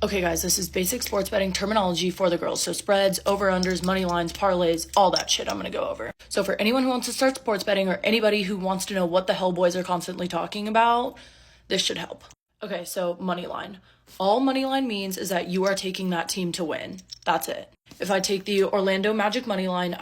Okay guys, this is basic sports betting terminology for the girls. So spreads, over-unders, money lines, parlays, all that shit I'm gonna go over. So for anyone who wants to start sports betting or anybody who wants to know what the hell boys are constantly talking about, this should help. Okay, so money line. All money line means is that you are taking that team to win. That's it. If I take the Orlando Magic money line,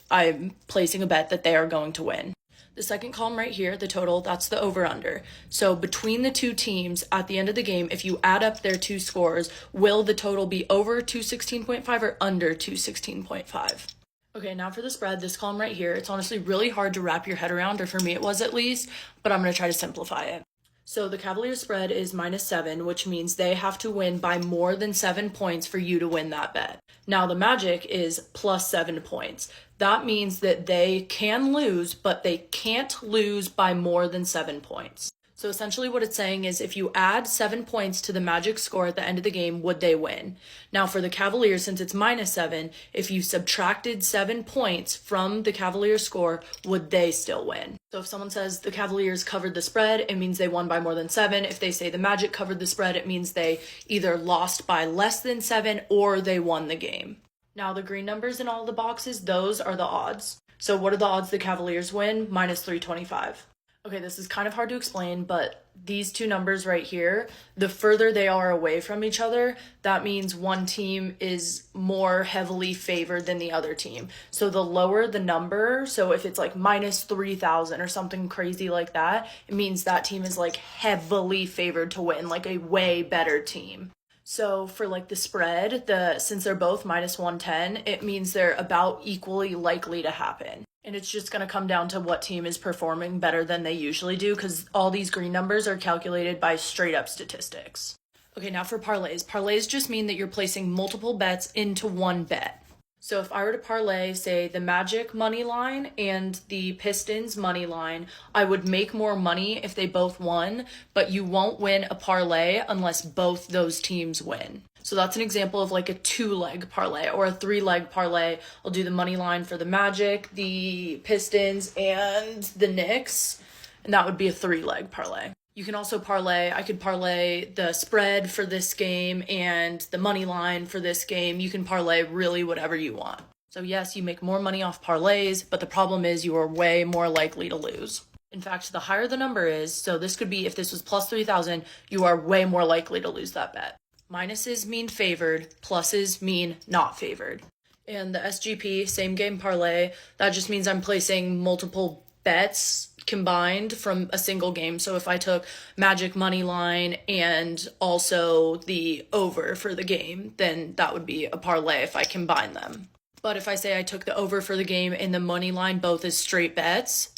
I'm placing a bet that they are going to win. The second column right here, the total, that's the over-under. So between the two teams at the end of the game, if you add up their two scores, will the total be over 216.5 or under 216.5? Okay, now for the spread, this column right here, it's honestly really hard to wrap your head around, or for me it was at least, but I'm going to try to simplify it. So the Cavaliers spread is -7, which means they have to win by more than 7 points for you to win that bet. Now the Magic is +7 points. That means that they can lose, but they can't lose by more than 7 points. So essentially what it's saying is if you add 7 points to the Magic score at the end of the game, would they win? Now for the Cavaliers, since it's -7, if you subtracted 7 points from the Cavaliers score, would they still win? So if someone says the Cavaliers covered the spread, it means they won by more than 7. If they say the Magic covered the spread, it means they either lost by less than 7 or they won the game. Now the green numbers in all the boxes, those are the odds. So what are the odds the Cavaliers win? -325. Okay, this is kind of hard to explain, but these two numbers right here, the further they are away from each other, that means one team is more heavily favored than the other team. So the lower the number, so if it's like -3,000 or something crazy like that, it means that team is like heavily favored to win, like a way better team. So for like the spread, since they're both -110, it means they're about equally likely to happen. And it's just going to come down to what team is performing better than they usually do, because all these green numbers are calculated by straight up statistics. Okay, now for parlays. Parlays just mean that you're placing multiple bets into one bet. So if I were to parlay, say, the Magic money line and the Pistons money line, I would make more money if they both won, but you won't win a parlay unless both those teams win. So that's an example of like a 2-leg parlay or a 3-leg parlay. I'll do the money line for the Magic, the Pistons, and the Knicks, and that would be a 3-leg parlay. You can also I could parlay the spread for this game and the money line for this game. You can parlay really whatever you want. So yes, you make more money off parlays, but the problem is you are way more likely to lose. In fact, the higher the number is, so this could be if this was +3,000, you are way more likely to lose that bet. Minuses mean favored, pluses mean not favored. And the SGP, same game parlay, that just means I'm placing multiple bets combined from a single game. So if I took Magic money line and also the over for the game, then that would be a parlay if I combine them. But if I say I took the over for the game and the money line both as straight bets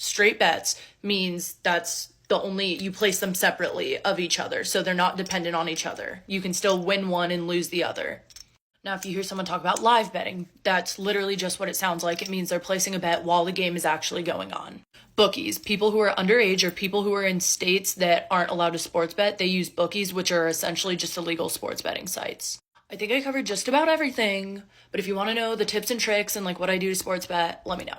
means that's you place them separately of each other. So they're not dependent on each other. You can still win one and lose the other. Now, if you hear someone talk about live betting, that's literally just what it sounds like. It means they're placing a bet while the game is actually going on. Bookies, people who are underage or people who are in states that aren't allowed to sports bet, they use bookies, which are essentially just illegal sports betting sites. I think I covered just about everything, but if you want to know the tips and tricks and like what I do to sports bet, let me know.